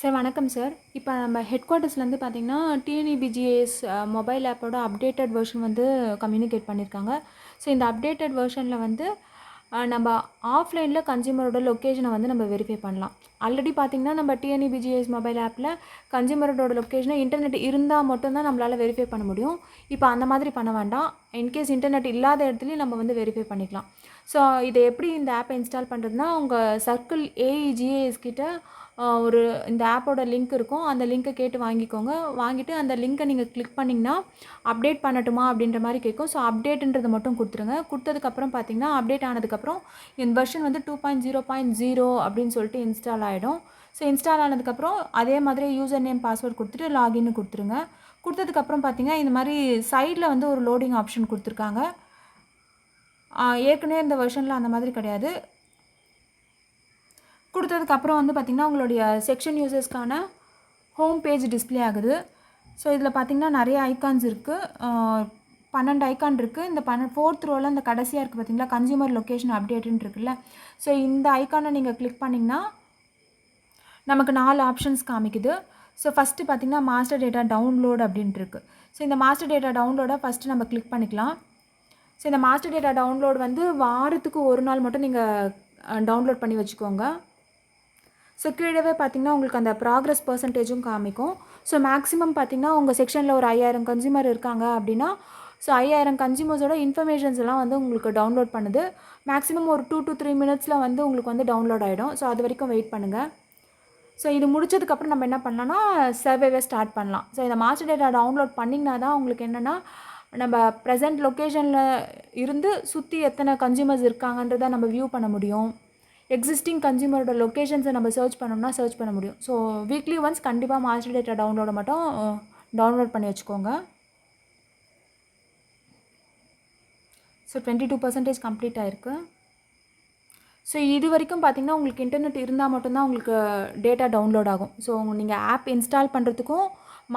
Sir வணக்கம் sir. இப்போ நம்ம ஹெட் குவார்ட்டர்ஸ்லேருந்து பார்த்தீங்கன்னா டிஎன்இபிஜிஎஸ் மொபைல் ஆப்போட அப்டேட்டட் வெர்ஷன் வந்து கம்யூனிகேட் பண்ணியிருக்காங்க. ஸோ இந்த அப்டேட்டட் வெர்ஷனில் வந்து நம்ம ஆஃப்லைனில் கன்சியூமரோட லொக்கேஷனை வந்து நம்ம வெரிஃபை பண்ணலாம். ஆல்ரெடி பார்த்திங்கன்னா நம்ம டிஎன்இபிஜிஎஸ் மொபைல் ஆப்பில் கன்சியூமரோட லொக்கேஷனை இன்டர்நெட் இருந்தால் மட்டும்தான் நம்மளால் வெரிஃபை பண்ண முடியும். இப்போ அந்த மாதிரி பண்ண வேண்டாம். இன்கேஸ் இன்டர்நெட் இல்லாத இடத்துலையும் நம்ம வந்து வெரிஃபை பண்ணிக்கலாம். ஸோ இதை எப்படி இந்த ஆப்பை இன்ஸ்டால் பண்ணுறதுனா, உங்கள் சர்க்கிள் ஏஇஜிஏஎஸ் கிட்ட இந்த ஆப்போட லிங்க் இருக்கும். அந்த லிங்க்கை கேட்டு வாங்கிக்கோங்க. வாங்கிட்டு அந்த லிங்க்கை நீங்கள் கிளிக் பண்ணிங்கன்னா அப்டேட் பண்ணட்டுமா அப்படின்ற மாதிரி கேட்கும். ஸோ அப்டேட்டுன்றதை மட்டும் கொடுத்துருங்க. கொடுத்ததுக்கப்புறம் பார்த்தீங்கன்னா அப்டேட் ஆனதுக்கப்புறம் இந்த வெர்ஷன் வந்து 2.0.0 அப்படின்னு சொல்லிட்டு இன்ஸ்டால் ஆகிடும். ஸோ இன்ஸ்டால் ஆனதுக்கப்புறம் அதே மாதிரி யூசர் நேம் பாஸ்வேர்ட் கொடுத்துட்டு லாகின்னு கொடுத்துருங்க. கொடுத்ததுக்கப்புறம் பார்த்தீங்கன்னா இந்த மாதிரி சைடில் வந்து ஒரு லோடிங் ஆப்ஷன் கொடுத்துருக்காங்க. ஏற்கனவே இந்த வெர்ஷனில் அந்த மாதிரி கிடையாது. கொடுத்ததுக்கப்புறம் வந்து பார்த்திங்கன்னா உங்களுடைய செக்ஷன் யூசர்ஸ்க்கான ஹோம் பேஜ் டிஸ்பிளே ஆகுது. ஸோ இதில் பார்த்திங்கன்னா நிறைய ஐக்கான்ஸ் இருக்குது. 12 ஐக்கான் இருக்குது. இந்த 4th ரோவில் இந்த கடைசியாக இருக்குது பார்த்திங்களா, கன்சியூமர் லொக்கேஷன் அப்டேட்டுன்னு இருக்குல்ல. ஸோ இந்த ஐக்கானை நீங்கள் கிளிக் பண்ணிங்கன்னா நமக்கு 4 ஆப்ஷன்ஸ் காமிக்குது. ஸோ ஃபஸ்ட்டு பார்த்திங்கன்னா மாஸ்டர் டேட்டா டவுன்லோட் அப்படின்ட்டு இருக்குது. ஸோ இந்த மாஸ்டர் டேட்டா டவுன்லோடை ஃபஸ்ட்டு நம்ம கிளிக் பண்ணிக்கலாம். ஸோ இந்த மாஸ்டர் டேட்டா டவுன்லோட் வந்து வாரத்துக்கு ஒரு நாள் மட்டும் நீங்கள் டவுன்லோட் பண்ணி வச்சுக்கோங்க. ஸோ கீழவே பார்த்திங்கன்னா உங்களுக்கு அந்த ப்ராக்ரஸ் பர்சன்டேஜும் காமிக்கும். ஸோ மேக்ஸிமம் பார்த்திங்கன்னா உங்கள் செக்ஷனில் ஒரு 5000 கன்சியூமர் இருக்காங்க அப்படின்னா, ஸோ 5000 கன்சியூமர்ஸோட இன்ஃபர்மேஷன்ஸ் எல்லாம் வந்து உங்களுக்கு டவுன்லோட் பண்ணுது. மேக்ஸிமம் ஒரு 2 to 3 மினிட்ஸில் வந்து உங்களுக்கு வந்து டவுன்லோட் ஆகிடும். ஸோ அது வரைக்கும் வெயிட் பண்ணுங்கள். ஸோ இது முடிச்சதுக்கப்புறம் நம்ம என்ன பண்ணலாம்னா சர்வேவை ஸ்டார்ட் பண்ணலாம். ஸோ இந்த மாஸ்டர் டேட்டா டவுன்லோட் பண்ணிங்கன்னா தான் உங்களுக்கு என்னென்னா நம்ம ப்ரெசென்ட் லொக்கேஷனில் இருந்து சுற்றி எத்தனை கன்சியூமர்ஸ் இருக்காங்கன்றதை நம்ம வியூ பண்ண முடியும். எக்ஸிஸ்டிங் கன்சியூமரோட லொக்கேஷன்ஸை நம்ம சர்ச் பண்ணோம்னா சர்ச் பண்ண முடியும். ஸோ வீக்லி ஒன்ஸ் கண்டிப்பாக மாஸ்டர் டேட்டா டவுன்லோடை மட்டும் டவுன்லோட் பண்ணி வச்சுக்கோங்க. ஸோ 22% கம்ப்ளீட் ஆகிருக்கு. ஸோ இது வரைக்கும் பார்த்திங்கன்னா உங்களுக்கு இன்டர்நெட் இருந்தால் மட்டும்தான் உங்களுக்கு டேட்டா டவுன்லோட் ஆகும். ஸோ நீங்கள் ஆப் இன்ஸ்டால் பண்ணுறதுக்கும்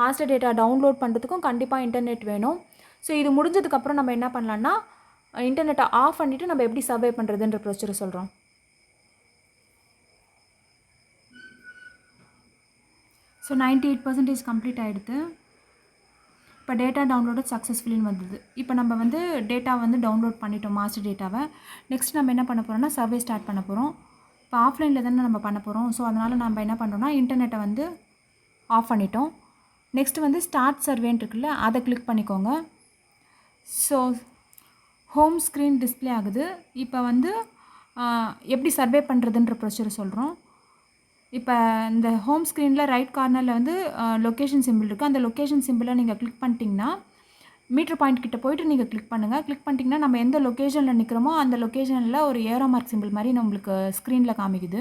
மாஸ்டர் டேட்டா டவுன்லோட் பண்ணுறதுக்கும் கண்டிப்பாக இன்டர்நெட் வேணும். ஸோ இது முடிஞ்சதுக்கப்புறம் நம்ம என்ன பண்ணலான்னா இன்டர்நெட்டை ஆஃப் பண்ணிவிட்டு நம்ம எப்படி சர்வே பண்ணுறதுன்ற ப்ரொசீஜர் சொல்கிறோம். ஸோ 98% கம்ப்ளீட் ஆகிடுது. இப்போ டேட்டா டவுன்லோடு சக்ஸஸ்ஃபுல்லின்னு வந்தது. இப்போ நம்ம வந்து டேட்டா வந்து டவுன்லோட் பண்ணிட்டோம், மாஸ்டர் டேட்டாவை. நெக்ஸ்ட் நம்ம என்ன பண்ண போகிறோம்னா சர்வே ஸ்டார்ட் பண்ண போகிறோம். இப்போ ஆஃப்லைனில் தானே நம்ம பண்ண போகிறோம். ஸோ அதனால் நம்ம என்ன பண்ணுறோம்னா இன்டர்நெட்டை வந்து ஆஃப் பண்ணிட்டோம். நெக்ஸ்ட் வந்து ஸ்டார்ட் சர்வேன்னு இருக்குல்ல, அதை கிளிக் பண்ணிக்கோங்க. ஸோ ஹோம் ஸ்க்ரீன் டிஸ்பிளே ஆகுது. இப்போ வந்து எப்படி சர்வே பண்ணுறதுன்ற ப்ரொசீஜர் சொல்கிறோம். இப்போ இந்த ஹோம் ஸ்க்ரீனில் ரைட் கார்னரில் வந்து லொக்கேஷன் சிம்பிள் இருக்குது. அந்த லொக்கேஷன் சிம்பிளை நீங்கள் கிளிக் பண்ணிட்டீங்கன்னா மீட்டர் பாயிண்ட் கிட்ட போய்ட்டு நீங்கள் கிளிக் பண்ணுங்கள். கிளிக் பண்ணிட்டீங்கன்னா நம்ம எந்த லொக்கேஷனில் நிற்கிறோமோ அந்த லொக்கேஷனில் ஒரு ஏரோ மார்க் சிம்பிள் மாதிரி நம்மளுக்கு ஸ்க்ரீனில் காமிக்குது.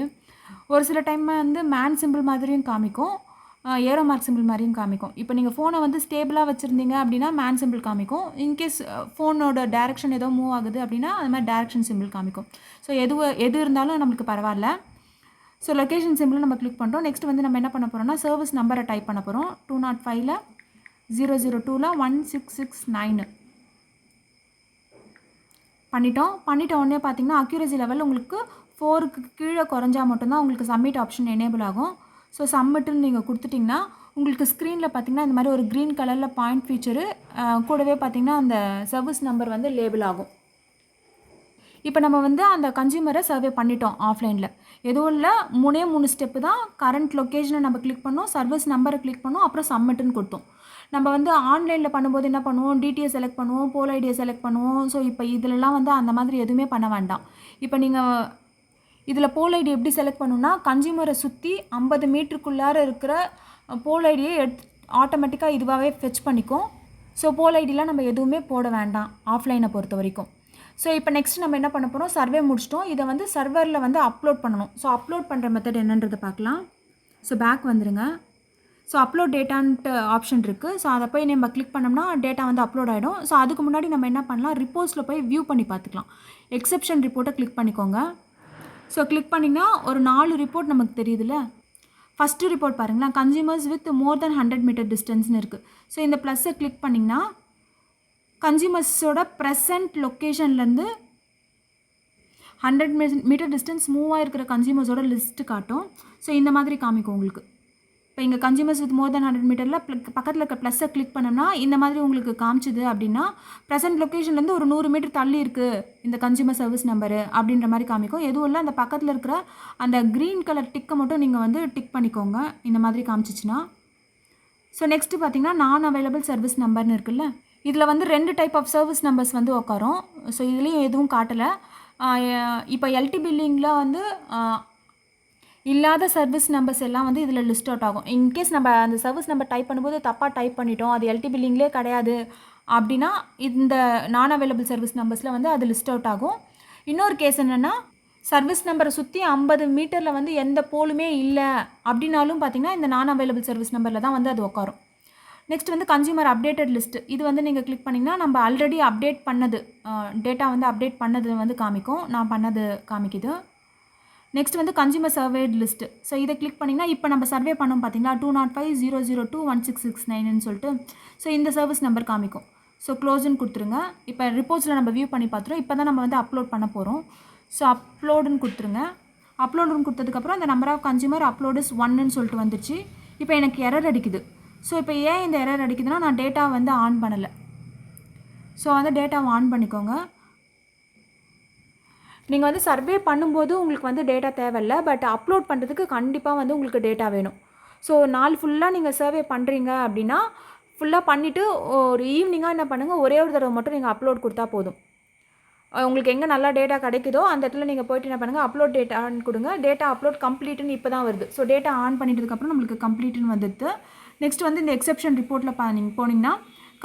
ஒரு சில டைம் வந்து மேன் சிம்பிள் மாதிரியும் காமிக்கும், ஏரோ மார்க் சிம்பிள் மாதிரியும் காமிக்கும். இப்போ நீங்கள் ஃபோனை வந்து ஸ்டேபிளாக வச்சுருந்தீங்க அப்படின்னா மேன் சிம்பிள் காமிக்கும். இன்கேஸ் ஃபோனோட டேரெக்ஷன் ஏதோ மூவ் ஆகுது அப்படின்னா அது மாதிரி டேரெக்ஷன் சிம்பிள் காமிக்கும். ஸோ எது இருந்தாலும் நம்மளுக்கு பரவாயில்ல. ஸோ லொக்கேஷன் சிம்பிள் நம்ம கிளிக் பண்ணுறோம். நெக்ஸ்ட் வந்து நம்ம என்ன பண்ண போகிறோம்னா சர்வீஸ் நம்பரை டைப் பண்ண போகிறோம். 205ல் 002ல் 1669 பண்ணிட்ட உடனே பார்த்தீங்கன்னா அக்யூரசி லெவல் உங்களுக்கு 4க்கு கீழே குறைஞ்சா மட்டும்தான் உங்களுக்கு சப்மிட் ஆப்ஷன் எனேபிள் ஆகும். ஸோ சப்மிட்டுன்னு நீங்கள் கொடுத்துட்டிங்கன்னா உங்களுக்கு ஸ்க்ரீனில் பார்த்தீங்கன்னா இந்த மாதிரி ஒரு க்ரீன் கலரில் பாயிண்ட் ஃபீச்சரு கூடவே பார்த்தீங்கன்னா அந்த சர்வீஸ் நம்பர் வந்து லேபிள் ஆகும். இப்போ நம்ம வந்து அந்த கன்சியூமரை சர்வே பண்ணிட்டோம் ஆஃப்லைனில். எதுவும் இல்லை, 3 ஸ்டெப்பு தான். கரண்ட் லொக்கேஷனை நம்ம கிளிக் பண்ணோம், சர்வீஸ் நம்பரை கிளிக் பண்ணோம், அப்புறம் சப்மிட்டுன்னு கொடுத்தோம். நம்ம வந்து ஆன்லைனில் பண்ணும்போது என்ன பண்ணுவோம், டிடிஏ செலக்ட் பண்ணுவோம், போல் ஐடியை செலக்ட் பண்ணுவோம். ஸோ இப்போ இதிலலாம் வந்து அந்த மாதிரி எதுவுமே பண்ண வேண்டாம். இப்போ நீங்கள் இதில் போல் ஐடி எப்படி செலக்ட் பண்ணணும்னா கன்சியூமரை சுற்றி 50 மீட்டருக்குள்ளார இருக்கிற போல் ஐடியை ஆட்டோமேட்டிக்காக இதுவாகவே ஃபெச் பண்ணிக்கும். ஸோ போல் ஐடியில் நம்ம எதுவுமே போட வேண்டாம் ஆஃப்லைனை பொறுத்த வரைக்கும். ஸோ இப்போ நெக்ஸ்ட் நம்ம என்ன பண்ண போகிறோம், சர்வே முடிச்சிட்டோம். இதை வந்து சர்வரில் வந்து அப்லோட் பண்ணணும். ஸோ அப்லோட் பண்ணுற மெத்தட் என்னன்றதை பார்க்கலாம். ஸோ பேக் வந்துடுங்க. ஸோ அப்லோட் டேட்டான்ட்டு ஆப்ஷன் இருக்குது. ஸோ அதை போய் நம்ம கிளிக் பண்ணோம்னா டேட்டா வந்து அப்லோட் ஆகிடும். ஸோ அதுக்கு முன்னாடி நம்ம என்ன பண்ணலாம், ரிப்போர்ட்ஸில் போய் வியூ பண்ணி பார்த்துக்கலாம். எக்ஸெப்ஷன் ரிப்போர்ட்டை கிளிக் பண்ணிக்கோங்க. ஸோ கிளிக் பண்ணிங்கன்னா ஒரு 4 ரிப்போர்ட் நமக்கு தெரியுதுல்ல. ஃபஸ்ட்டு ரிப்போர்ட் பாருங்களேன், consumers with more then 100 metre டிஸ்டன்ஸ்னு இருக்குது. ஸோ இந்த ப்ளஸ்ஸை கிளிக் பண்ணிங்கன்னா கன்சியூமர்ஸோட ப்ரெசன்ட் லொக்கேஷன்லேருந்து 100 மீட்டர் டிஸ்டன்ஸ் மூவ் ஆகிருக்கிற கன்சியூமர்ஸோட லிஸ்ட்டு காட்டும். ஸோ இந்த மாதிரி காமிக்கும் உங்களுக்கு. இப்போ இங்கே கன்சியூமர்ஸ் வித் மோர் தென் 100 மீட்டரில் பக்கத்தில் இருக்க ப்ளஸ்ஸை கிளிக் பண்ணோம்னா இந்த மாதிரி உங்களுக்கு காமிச்சுது அப்படின்னா ப்ரெசென்ட் லொக்கேஷன்லேருந்து ஒரு 100 மீட்டர் தள்ளி இருக்குது இந்த கன்சியூமர் சர்வீஸ் நம்பரு அப்படின்ற மாதிரி காமிக்கும். எதுவும் இல்லை, அந்த பக்கத்தில் இருக்கிற அந்த க்ரீன் கலர் டிக்கை மட்டும் நீங்கள் வந்து டிக் பண்ணிக்கோங்க இந்த மாதிரி காமிச்சிச்சுன்னா. ஸோ நெக்ஸ்ட்டு பார்த்தீங்கன்னா நான் அவைலபிள் சர்வீஸ் நம்பர்னு இருக்குல்ல, இதில் வந்து 2 டைப் ஆஃப் சர்வீஸ் நம்பர்ஸ் வந்து உட்காரும். ஸோ இதுலேயும் எதுவும் காட்டலை. இப்போ எல்டி பில்லிங்கில் வந்து இல்லாத சர்வீஸ் நம்பர்ஸ் எல்லாம் வந்து இதில் லிஸ்ட் அவுட் ஆகும். இன்கேஸ் நம்ம அந்த சர்வீஸ் நம்பர் டைப் பண்ணும்போது தப்பாக டைப் பண்ணிட்டோம், அது எல்டி பில்லிங்லேயே கிடையாது அப்படின்னா இந்த நான் அவைலபிள் சர்வீஸ் நம்பர்ஸில் வந்து அது லிஸ்ட் அவுட் ஆகும். இன்னொரு கேஸ் என்னென்னா, சர்வீஸ் நம்பரை சுற்றி 50 மீட்டரில் வந்து எந்த போலுமே இல்லை அப்படின்னாலும் பார்த்திங்கன்னா இந்த நான் அவைலபிள் சர்வீஸ் நம்பரில் தான் வந்து அது உட்காரும். நெக்ஸ்ட் வந்து கன்சியூமர் அப்டேட்டட் லிஸ்ட். இது வந்து நீங்கள் கிளிக் பண்ணிங்கன்னா நம்ம ஆல்ரெடி அப்டேட் பண்ணது டேட்டா வந்து அப்டேட் பண்ணது வந்து காமிக்கும். நான் பண்ணது காமிக்குது. நெக்ஸ்ட் வந்து கன்சியூமர் சர்வேட் லிஸ்ட்டு. ஸோ இதை கிளிக் பண்ணிங்கன்னா இப்போ நம்ம சர்வே பண்ணோம் பார்த்தீங்களா 205,002,1669ன்னு சொல்லிட்டு. ஸோ இந்த சர்வீஸ் நம்பர் காமிக்கும். ஸோ க்ளோஸ்ன்னு கொடுத்துருங்க. இப்போ ரிப்போர்ட்ஸில் நம்ம வியூ பண்ணி பார்த்துருவோம். இப்போ தான் நம்ம வந்து அப்லோட் பண்ண போகிறோம். ஸோ அப்லோடுன்னு கொடுத்துருங்க. அப்லோடுன்னு கொடுத்ததுக்கப்புறம் அந்த number of consumer upload is 1ன்னு சொல்லிட்டு வந்துடுச்சு. இப்போ எனக்கு எரர் அடிக்குது. ஸோ இப்போ ஏன் இந்த எரர் அடிக்குதுன்னா நான் டேட்டா வந்து ஆன் பண்ணலை. ஸோ வந்து டேட்டாவை ஆன் பண்ணிக்கோங்க. நீங்கள் வந்து சர்வே பண்ணும்போது உங்களுக்கு வந்து டேட்டா தேவையில்லை, பட் அப்லோட் பண்ணுறதுக்கு கண்டிப்பாக வந்து உங்களுக்கு டேட்டா வேணும். ஸோ நாள் ஃபுல்லாக நீங்கள் சர்வே பண்ணுறீங்க அப்படின்னா ஃபுல்லாக பண்ணிவிட்டு ஒரு ஈவினிங்காக என்ன பண்ணுங்கள், ஒரே ஒரு தடவை மட்டும் நீங்கள் அப்லோட் கொடுத்தா போதும். உங்களுக்கு எங்கே நல்லா டேட்டா கிடைக்குதோ அந்த இடத்துல நீங்கள் போய்ட்டு என்ன பண்ணுங்கள், அப்லோட் டேட்டான்னு கொடுங்க. டேட்டா அப்லோட் கம்ப்ளீட்டுன்னு இப்போ தான் வருது. ஸோ டேட்டா ஆன் பண்ணிட்டதுக்கப்புறம் நம்மளுக்கு கம்ப்ளீட்டுன்னு வந்துடுது. நெக்ஸ்ட் வந்து இந்த எக்ஸெப்ஷன் ரிப்போர்ட்டில் நீங்கள் போனீங்கன்னா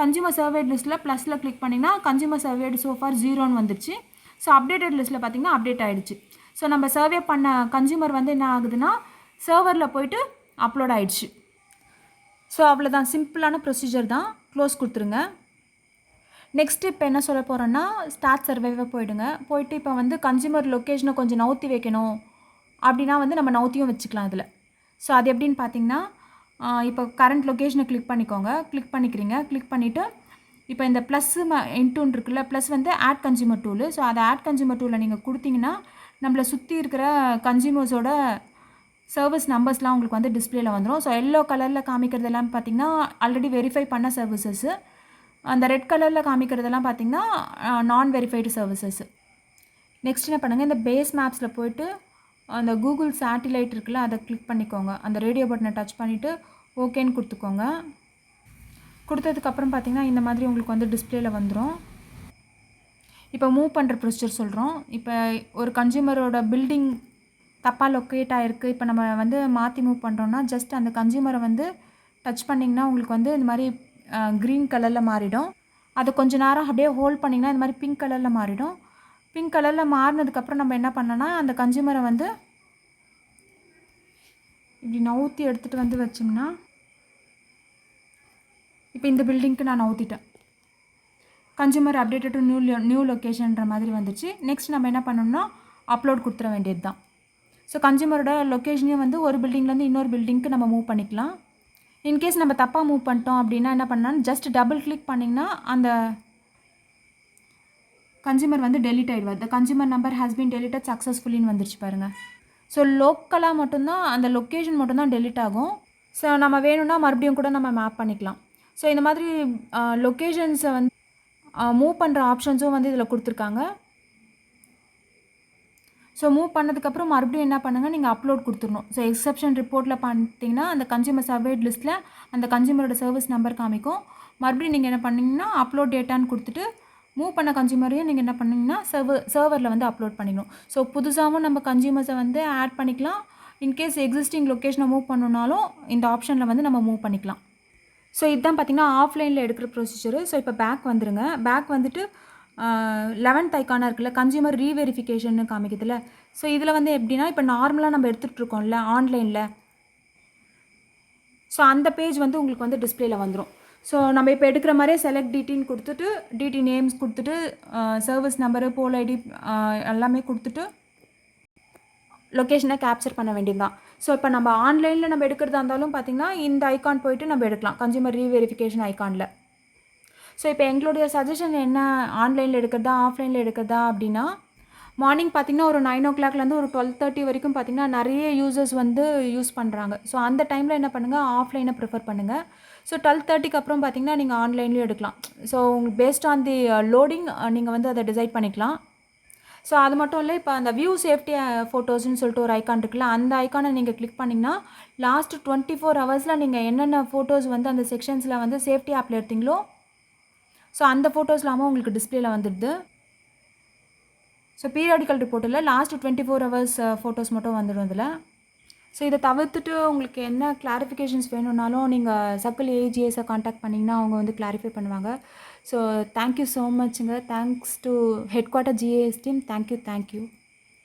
கன்சியூமர் சர்வேட் லிஸ்ட்டில் ப்ளஸில் கிளிக் பண்ணிங்கன்னா கன்சியூமர் சர்வேட் சோஃபார் 0ன்னு வந்துச்சு. ஸோ அப்டேட்டட் லிஸ்ட்டில் பார்த்திங்கன்னா அப்டேட் ஆகிடுச்சு. ஸோ நம்ம சர்வே பண்ண கன்சியூமர் வந்து என்ன ஆகுதுன்னா சர்வரில் போய்ட்டு அப்லோட் ஆகிடுச்சு. ஸோ அவ்வளோதான், சிம்பிளான ப்ரொசீஜர் தான். க்ளோஸ் கொடுத்துருங்க. நெக்ஸ்ட்டு இப்போ என்ன சொல்ல போகிறோன்னா ஸ்டார்ட் சர்வேவை போயிட்டு இப்போ வந்து கன்சியூமர் லொக்கேஷனை கொஞ்சம் நவுத்தி வைக்கணும் அப்படின்னா வந்து நம்ம நவுத்தியும் வச்சுக்கலாம் இதில். ஸோ அது எப்படின்னு பார்த்தீங்கன்னா இப்போ கரண்ட் லொக்கேஷனை கிளிக் பண்ணிக்கோங்க. கிளிக் பண்ணிவிட்டு இப்போ இந்த ப்ளஸ்ஸு இன்டூன் இருக்குல்ல, ப்ளஸ் வந்து ஆட் கன்சியூமர் டூலு. ஸோ அதை ஆட் கன்சியூமர் டூலில் நீங்கள் கொடுத்தீங்கன்னா நம்மளை சுற்றி இருக்கிற கன்சியூமர்ஸோட சர்வீஸ் நம்பர்ஸ்லாம் உங்களுக்கு வந்து டிஸ்பிளேல வந்துடும். ஸோ எல்லோ கலரில் காமிக்கிறதெல்லாம் பார்த்திங்கன்னா ஆல்ரெடி வெரிஃபை பண்ண சர்வீசஸ்ஸு. அந்த ரெட் கலரில் காமிக்கிறதெல்லாம் பார்த்திங்கன்னா நான் வெரிஃபைடு சர்வீசஸ். நெக்ஸ்ட் என்ன பண்ணுங்கள், இந்த பேஸ் மேப்ஸில் போய்ட்டு அந்த கூகுள் சேட்டிலைட் இருக்குல்ல அதை கிளிக் பண்ணிக்கோங்க. அந்த ரேடியோ பட்டனை டச் பண்ணிவிட்டு ஓகேன்னு கொடுத்துக்கோங்க. கொடுத்ததுக்கப்புறம் பார்த்திங்கன்னா இந்த மாதிரி உங்களுக்கு வந்து டிஸ்பிளேல வந்துடும். இப்போ மூவ் பண்ணுற ப்ரொசீஜர் சொல்கிறோம். இப்போ ஒரு கன்சியூமரோட பில்டிங் தப்பாக லொக்கேட் ஆகிருக்கு. இப்போ நம்ம வந்து மாற்றி மூவ் பண்ணுறோன்னா ஜஸ்ட் அந்த கன்சியூமரை வந்து டச் பண்ணிங்கன்னா உங்களுக்கு வந்து இந்த மாதிரி க்ரீன் கலரில் மாறிடும். அதை கொஞ்சம் நேரம் அப்படியே ஹோல்ட் பண்ணிங்கன்னா இந்த மாதிரி பிங்க் கலரில் மாறிடும். பிங்க் கலரில் மாறினதுக்கப்புறம் நம்ம என்ன பண்ணோன்னா அந்த கன்சியூமரை வந்து இப்படி நவுத்தி எடுத்துகிட்டு வந்து வச்சோம்னா இப்போ இந்த பில்டிங்க்கு நான் நவுத்திட்டேன். கன்சியூமர் அப்டேட்டட் டு நியூ லொக்கேஷன்ற மாதிரி வந்துச்சு. நெக்ஸ்ட் நம்ம என்ன பண்ணணும்னா அப்லோட் கொடுத்துட வேண்டியது தான். ஸோ கன்சியூமரோட லொக்கேஷனையும் வந்து ஒரு பில்டிங்லேருந்து இன்னொரு பில்டிங்க்கு நம்ம மூவ் பண்ணிக்கலாம். இன்கேஸ் நம்ம தப்பாக மூவ் பண்ணிட்டோம் அப்படின்னா என்ன பண்ணாலும் ஜஸ்ட் டபுள் கிளிக் பண்ணிங்கன்னா அந்த கன்சியூமர் வந்து டெலிட் ஆகிடுவார். The consumer number has been deleted சக்ஸஸ்ஃபுல்லின்னு வந்துருச்சு பாருங்கள். ஸோ லோக்கலாக மட்டும்தான் அந்த லொக்கேஷன் மட்டும்தான் டெலிட் ஆகும். ஸோ நம்ம வேணும்னா மறுபடியும் கூட நம்ம மேப் பண்ணிக்கலாம். ஸோ இந்த மாதிரி லொக்கேஷன்ஸை வந்து மூவ் பண்ணுற ஆப்ஷன்ஸும் வந்து இதில் கொடுத்துருக்காங்க. ஸோ மூவ் பண்ணதுக்கப்புறம் மறுபடியும் என்ன பண்ணுங்கள், நீங்கள் அப்லோட் கொடுத்துடணும். ஸோ எக்ஸெப்ஷன் ரிப்போர்ட்டில் பண்ணிட்டீங்கன்னா அந்த கன்சியூமர் சர்வேட் லிஸ்ட்டில் அந்த கன்சியூமரோட சர்வீஸ் நம்பர் காமிக்கும். மறுபடியும் நீங்கள் என்ன பண்ணிங்கன்னா அப்லோட் டேட்டான்னு கொடுத்துட்டு மூவ் பண்ண கன்சியூமரையும் நீங்கள் என்ன பண்ணிங்கன்னா சர்வரில் வந்து அப்லோட் பண்ணிக்கணும். ஸோ புதுசாகவும் நம்ம கன்சியூமர்ஸை வந்து ஆட் பண்ணிக்கலாம். இன்கேஸ் எக்ஸிஸ்டிங் லொக்கேஷனை மூவ் பண்ணணுன்னாலும் இந்த ஆப்ஷனில் வந்து நம்ம மூவ் பண்ணிக்கலாம். ஸோ இதுதான் பார்த்திங்கன்னா ஆஃப்லைனில் எடுக்கிற ப்ரொசீஜரு. ஸோ இப்போ பேக் வந்துடுங்க. பேக் வந்துட்டு 11th ஐக்கானாக இருக்குல்ல, கன்சியூமர் ரீவெரிஃபிகேஷன் காமிக்கிறதுல. ஸோ இதில் வந்து எப்படின்னா இப்போ நார்மலாக நம்ம எடுத்துகிட்ருக்கோம்ல ஆன்லைனில், ஸோ அந்த பேஜ் வந்து உங்களுக்கு வந்து டிஸ்பிளேல வந்துடும். ஸோ நம்ம இப்போ எடுக்கிற மாதிரியே செலக்ட் டிடின்னு கொடுத்துட்டு டிடி நேம்ஸ் கொடுத்துட்டு சர்வீஸ் நம்பரு போல் ஐடி எல்லாமே கொடுத்துட்டு லொக்கேஷனை கேப்சர் பண்ண வேண்டியது தான். ஸோ இப்போ நம்ம ஆன்லைனில் நம்ம எடுக்கிறதா இருந்தாலும் பார்த்திங்கன்னா இந்த ஐக்கான் போய்ட்டு நம்ம எடுக்கலாம், கன்சியூமர் ரீவெரிஃபிகேஷன் ஐக்கானில். ஸோ இப்போ எங்களுடைய சஜஷன் என்ன, ஆன்லைனில் எடுக்கிறதா ஆஃப்லைனில் எடுக்கிறதா அப்படின்னா மார்னிங் பார்த்தீங்கன்னா ஒரு 9:00லேருந்து ஒரு 12:30 வரைக்கும் பார்த்தீங்கன்னா நிறைய யூசர்ஸ் வந்து யூஸ் பண்ணுறாங்க. ஸோ அந்த டைமில் என்ன பண்ணுங்கள், ஆஃப்லைனை ப்ரிஃபர் பண்ணுங்கள். ஸோ 12:30க்கு அப்புறம் பார்த்தீங்கன்னா நீங்கள் ஆன்லைன்லேயும் எடுக்கலாம். ஸோ உங்களுக்கு பேஸ்ட் ஆன் தி லோடிங் நீங்கள் வந்து அதை டிசைட் பண்ணிக்கலாம். ஸோ அது மட்டும் இல்லை, இப்போ அந்த வியூ சேஃப்டி ஃபோட்டோஸ்ன்னு சொல்லிட்டு ஒரு ஐக்கான் இருக்குல்ல, அந்த ஐக்கானை நீங்கள் கிளிக் பண்ணிங்கன்னா லாஸ்ட் 24 ஹவர்ஸில் நீங்கள் என்னென்ன ஃபோட்டோஸ் வந்து அந்த செக்ஷன்ஸில் வந்து சேஃப்டி ஆப்பில் எடுத்தீங்களோ ஸோ அந்த ஃபோட்டோஸ் இல்லாமல் உங்களுக்கு டிஸ்பிளேல வந்துடுது. ஸோ பீரியாடிக்கல் ரிப்போர்ட்டில் லாஸ்ட் 24 ஹவர்ஸ் ஃபோட்டோஸ் மட்டும் வந்துடும் இதில். ஸோ இதை தவிர்த்துட்டு உங்களுக்கு என்ன கிளாரிஃபிகேஷன்ஸ் வேணும்னாலும் நீங்கள் சர்க்கிள் ஏஜிஎஸை காண்டாக்ட் பண்ணிங்கன்னா அவங்க வந்து கிளாரிஃபை பண்ணுவாங்க. ஸோ தேங்க்யூ ஸோ மச்சுங்க. Thanks to headquarter GAS team. Thank you.